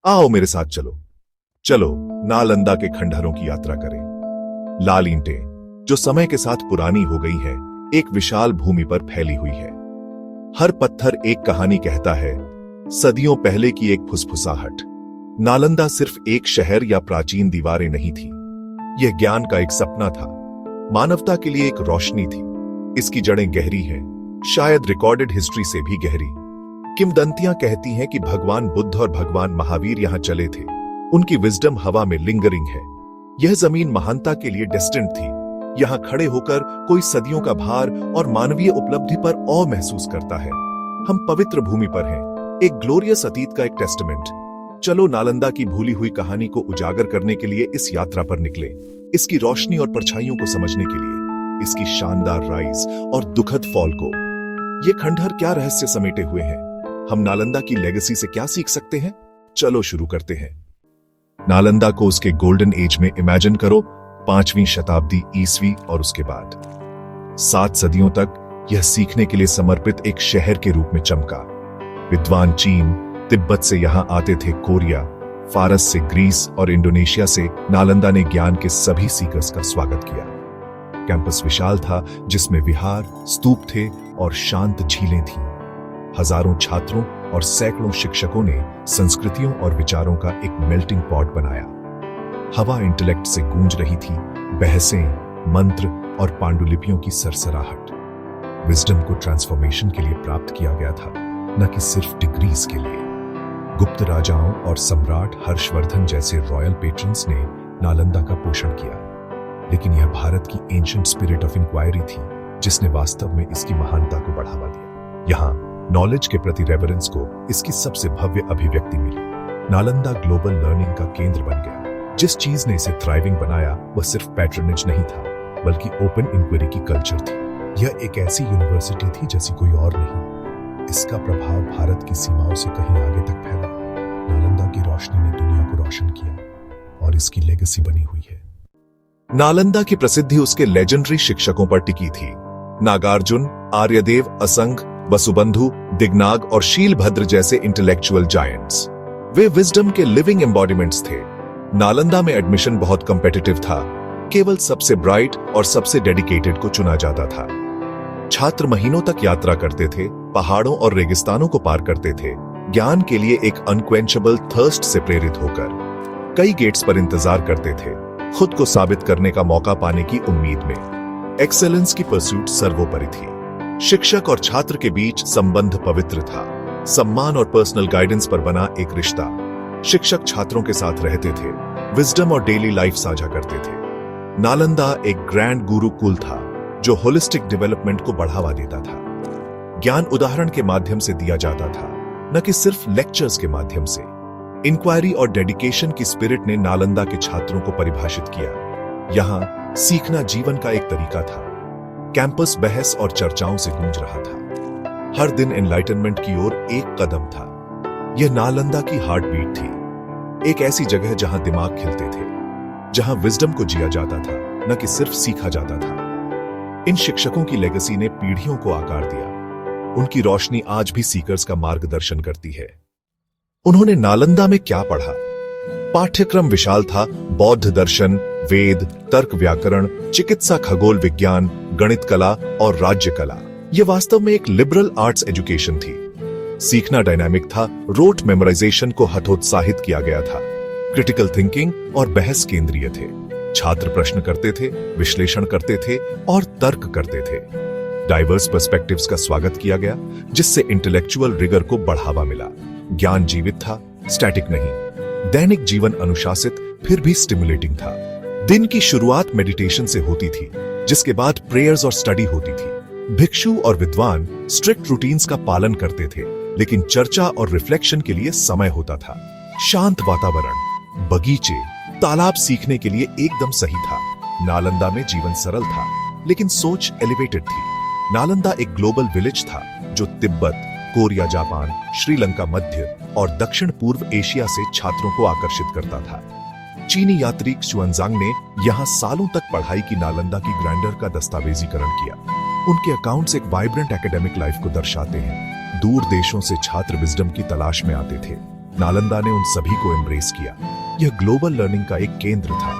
आओ मेरे साथ चलो। चलो नालंदा के खंडहरों की यात्रा करें। लाल ईंटें जो समय के साथ पुरानी हो गई हैं, एक विशाल भूमि पर फैली हुई है। हर पत्थर एक कहानी कहता है, सदियों पहले की एक फुसफुसाहट। नालंदा सिर्फ एक शहर या प्राचीन दीवारें नहीं थी, यह ज्ञान का एक सपना था, मानवता के लिए एक रोशनी थी। इसकी जड़ें गहरी हैं, शायद रिकॉर्डेड हिस्ट्री से भी गहरी। किंवदंतियां कहती हैं कि भगवान बुद्ध और भगवान महावीर यहां चले थे। उनकी विजडम हवा में लिंगरिंग है। यह जमीन महानता के लिए डेस्टिन्ड थी। यहां खड़े होकर कोई सदियों का भार और मानवीय उपलब्धि पर औ महसूस करता है। हम पवित्र भूमि पर हैं, एक ग्लोरियस अतीत का एक टेस्टमेंट। चलो नालंदा की भूली हुई कहानी को उजागर करने के लिए इस यात्रा पर निकले, इसकी रोशनी और परछाइयों को समझने के लिए, इसकी शानदार राइज और दुखद फॉल को। ये खंडहर क्या रहस्य समेटे हुए हैं? हम नालंदा की लेगेसी से क्या सीख सकते हैं? चलो शुरू करते हैं। नालंदा को उसके गोल्डन एज में इमेजिन करो, 5वीं शताब्दी ईस्वी और उसके बाद 7 सदियों तक यह सीखने के लिए समर्पित एक शहर के रूप में चमका। विद्वान चीन, तिब्बत से यहां आते थे कोरिया, फारस से ग्रीस और इंडोनेशिया से नालंदा ने ज्ञान के सभी सीकर्स का स्वागत किया। कैंपस विशाल था, जिसमें विहार, स्तूप थे और शांत झीलें थीं। हजारों छात्रों और सैकड़ों शिक्षकों ने संस्कृतियों और विचारों का एक मेल्टिंग पॉट बनाया। हवा इंटेलेक्ट से गूंज रही थी, बहसें, मंत्र और पांडुलिपियों की सरसराहट। विजडम को ट्रांसफॉर्मेशन के लिए प्राप्त किया गया था, न कि सिर्फ डिग्रीज के लिए। गुप्त राजाओं और सम्राट हर्षवर्धन जैसे रॉयल पेट्रन्स ने नालंदा का पोषण किया, लेकिन यह भारत की एंशिएंट स्पिरिट ऑफ इंक्वायरी थी जिसने वास्तव में इसकी महानता को बढ़ावा दिया। यहाँ नॉलेज के प्रति रेवरेंस को इसकी सबसे भव्य अभिव्यक्ति मिली। नालंदा ग्लोबल लर्निंग का केंद्र बन गया। जिस चीज ने इसे थ्राइविंग बनाया वह सिर्फ पैट्रनेज नहीं था, बल्कि ओपन इंक्वायरी की कल्चर थी। यह एक ऐसी यूनिवर्सिटी थी जैसी कोई और नहीं। इसका प्रभाव भारत की सीमाओं से कहीं आगे तक फैला। नालंदा की रोशनी ने दुनिया को रोशन किया और इसकी लेगेसी बनी हुई है। नालंदा की प्रसिद्धि उसके लेजेंडरी शिक्षकों पर टिकी थी। नागार्जुन, आर्यदेव, असंग, वसुबंधु, दिग्नाग और शीलभद्र जैसे इंटेलेक्चुअल जायंट्स। वे विजडम के लिविंग एम्बॉडीमेंट्स थे। नालंदा में एडमिशन बहुत कॉम्पिटिटिव था। केवल सबसे ब्राइट और सबसे डेडिकेटेड को चुना जाता था। छात्र महीनों तक यात्रा करते थे, पहाड़ों और रेगिस्तानों को पार करते थे, ज्ञान के लिए एक अनक्वेंचेबल थर्स्ट से प्रेरित होकर। कई गेट्स पर इंतजार करते थे, खुद को साबित करने का मौका पाने की उम्मीद में। एक्सेलेंस की परस्यूट सर्वोपरि थी। शिक्षक और छात्र के बीच संबंध पवित्र था। सम्मान और पर्सनल गाइडेंस पर बना एक रिश्ता। शिक्षक छात्रों के साथ रहते थे, विजडम और डेली लाइफ साझा करते थे। नालंदा एक ग्रैंड गुरुकुल था जो होलिस्टिक डेवलपमेंट को बढ़ावा देता था। ज्ञान उदाहरण के माध्यम से दिया जाता था, न कि सिर्फ लेक्चर्स के माध्यम से। इंक्वायरी और डेडिकेशन की स्पिरिट ने नालंदा के छात्रों को परिभाषित किया। यहां सीखना जीवन का एक तरीका था। कैंपस बहस और चर्चाओं से गूंज रहा था। हर दिन एनलाइटनमेंट की ओर एक कदम था। यह नालंदा की हार्ट बीट थी, एक ऐसी जगह जहां दिमाग खिलते थे, जहां विजडम को जिया जाता था, न कि सिर्फ सीखा जाता था। इन शिक्षकों की लेगेसी ने पीढ़ियों को आकार दिया। उनकी रोशनी आज भी सीकर्स का मार्गदर्शन करती है। उन्होंने नालंदा में क्या पढ़ा? पाठ्यक्रम विशाल था। बौद्ध दर्शन, वेद, तर्क, व्याकरण, चिकित्सा, खगोल विज्ञान, गणित कला और राज्य कला। यह वास्तव में एक लिबरल आर्ट्स एजुकेशन थी। सीखना डायनामिक था। रोट मेमोराइजेशन को हतोत्साहित किया गया था। क्रिटिकल थिंकिंग और बहस केंद्रीय थे। छात्र प्रश्न करते थे, विश्लेषण करते थे और तर्क करते थे। डाइवर्स पर्सपेक्टिव्स का स्वागत किया गया, जिससे इंटेलेक्चुअल रिगर को बढ़ावा मिला। ज्ञान जीवित था, स्टैटिक नहीं। दैनिक जीवन अनुशासित फिर भी स्टिमुलेटिंग था। दिन की शुरुआत मेडिटेशन से होती थी, जिसके बाद प्रेयर्स और स्टडी होती थी। भिक्षु और विद्वान स्ट्रिक्ट रूटीन्स का पालन करते थे, लेकिन चर्चा और रिफ्लेक्शन के लिए समय होता था। शांत वातावरण, बगीचे, तालाब सीखने के लिए एकदम सही था। नालंदा में जीवन सरल था, लेकिन सोच एलिवेटेड थी। नालंदा एक ग्लोबल विलेज था जो तिब्बत, कोरिया, जापान, श्रीलंका, मध्य और दक्षिण पूर्व एशिया से छात्रों को आकर्षित करता था। चीनी यात्री xuanzang ने यहां सालों तक पढ़ाई की नालंदा की ग्रैंडर का दस्तावेजीकरण किया। उनके अकाउंट्स एक वाइब्रेंट एकेडमिक लाइफ को दर्शाते हैं। दूर देशों से छात्र विजडम की तलाश में आते थे। नालंदा ने उन सभी को एम्ब्रेस किया। यह ग्लोबल लर्निंग का एक केंद्र था।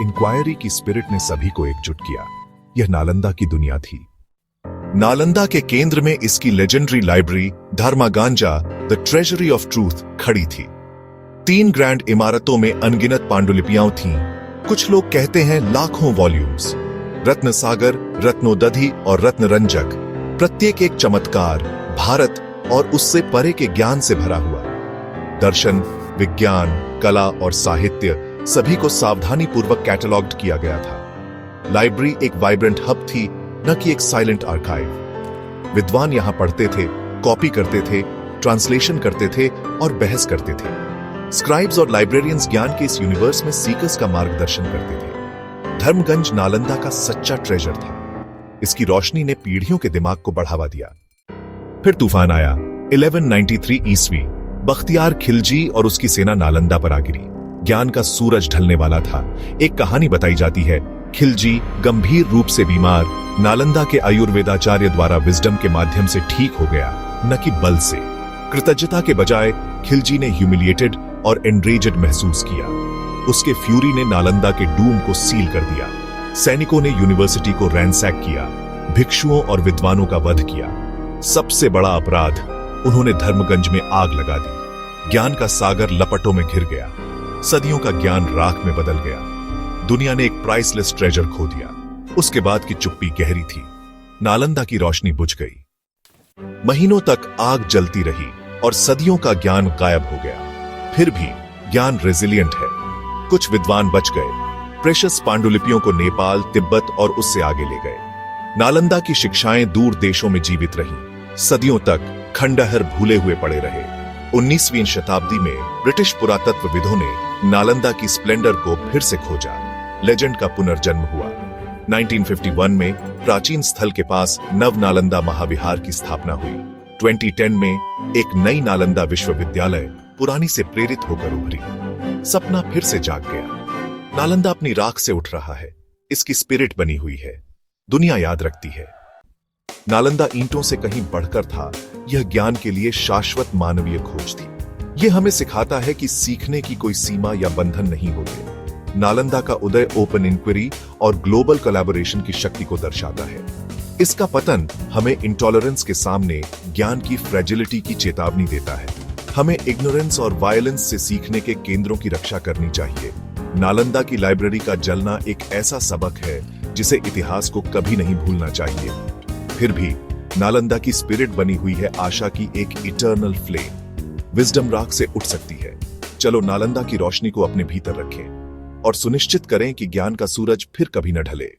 इंक्वायरी की स्पिरिट ने सभी को एकजुट किया। यह नालंदा की दुनिया थी। नालंदा के केंद्र में इसकी legendary library Dharmaganja the treasury of truth खड़ी थी। 3 ग्रैंड इमारतों में अनगिनत पांडुलिपियां थीं। कुछ लोग कहते हैं लाखों वॉल्यूम्स। रत्न सागर, रत्नोदधि और रत्नरंजक, प्रत्येक एक चमत्कार, भारत और उससे परे के ज्ञान से भरा हुआ। दर्शन, विज्ञान, कला और साहित्य सभी को सावधानी पूर्वक कैटलॉग्ड किया गया था। लाइब्रेरी एक वाइब्रेंट हब थी, न कि एक साइलेंट आर्काइव। विद्वान यहां पढ़ते थे, कॉपी करते थे, ट्रांसलेशन करते थे और बहस करते थे। स्क्राइब्स और लाइब्रेरियंस ज्ञान के इस यूनिवर्स में सीकर्स का मार्गदर्शन करते थे। धर्मगंज नालंदा का सच्चा ट्रेजर था। इसकी रोशनी ने पीढ़ियों के दिमाग को बढ़ावा दिया। फिर तूफान आया। 1193 ईस्वी। बख्तियार खिलजी और उसकी सेना नालंदा पर आ गिरी। ज्ञान का सूरज ढलने वाला था। एक कहानी बताई जाती है। खिलजी गंभीर रूप से बीमार, नालंदा के आयुर्वेदाचार्य द्वारा विजडम के माध्यम से ठीक हो गया, न कि बल से। कृतज्ञता के बजाय खिलजी ने ह्यूमिलिएटेड और एनरेजेड महसूस किया। उसके फ्यूरी ने नालंदा के डूम को सील कर दिया। सैनिकों ने यूनिवर्सिटी को रैंसैक किया, भिक्षुओं और विद्वानों का वध किया। सबसे बड़ा अपराध, उन्होंने धर्मगंज में आग लगा दी। ज्ञान का सागर लपटों में घिर गया। सदियों का ज्ञान राख में बदल गया। दुनिया ने एक प्राइसलेस ट्रेजर खो दिया। उसके बाद की चुप्पी गहरी थी। नालंदा की रोशनी बुझ गई। महीनों तक आग जलती रही और सदियों का ज्ञान गायब हो गया। फिर भी ज्ञान रेजिलिएंट है। कुछ विद्वान बच गए। प्रेशियस पांडुलिपियों को नेपाल, तिब्बत और उससे आगे ले गए। नालंदा की शिक्षाएं दूर देशों में जीवित रहीं। सदियों तक खंडहर भूले हुए पड़े रहे। 19वीं शताब्दी में ब्रिटिश पुरातत्वविदों ने नालंदा की स्प्लेंडर को फिर से खोजा। लेजेंड का पुनर्जन्म हुआ। 1951 में प्राचीन स्थल के पास नव नालंदा महाविहार की स्थापना हुई। 2010 में एक नई नालंदा विश्वविद्यालय पुरानी से प्रेरित होकर उभरी। सपना फिर से जाग गया। नालंदा अपनी राख से उठ रहा है। इसकी स्पिरिट बनी हुई है। दुनिया याद रखती है। नालंदा ईंटों से कहीं बढ़कर था। यह ज्ञान के लिए शाश्वत मानवीय खोज थी। यह हमें सिखाता है कि सीखने की कोई सीमा या बंधन नहीं होते। नालंदा का उदय ओपन इंक्वायरी और ग्लोबल कोलैबोरेशन की शक्ति को दर्शाता है। इसका पतन हमें इंटॉलरेंस के सामने ज्ञान की फ्रेजिलिटी की चेतावनी देता है। हमें इग्नोरेंस और वायलेंस से सीखने के केंद्रों की रक्षा करनी चाहिए। नालंदा की लाइब्रेरी का जलना एक ऐसा सबक है जिसे इतिहास को कभी नहीं भूलना चाहिए। फिर भी नालंदा की स्पिरिट बनी हुई है आशा की एक इटर्नल फ्लेम। विजडम राख से उठ सकती है। चलो नालंदा की रोशनी को अपने भीतर रखें और सुनिश्चित करें कि ज्ञान का सूरज फिर कभी न ढले।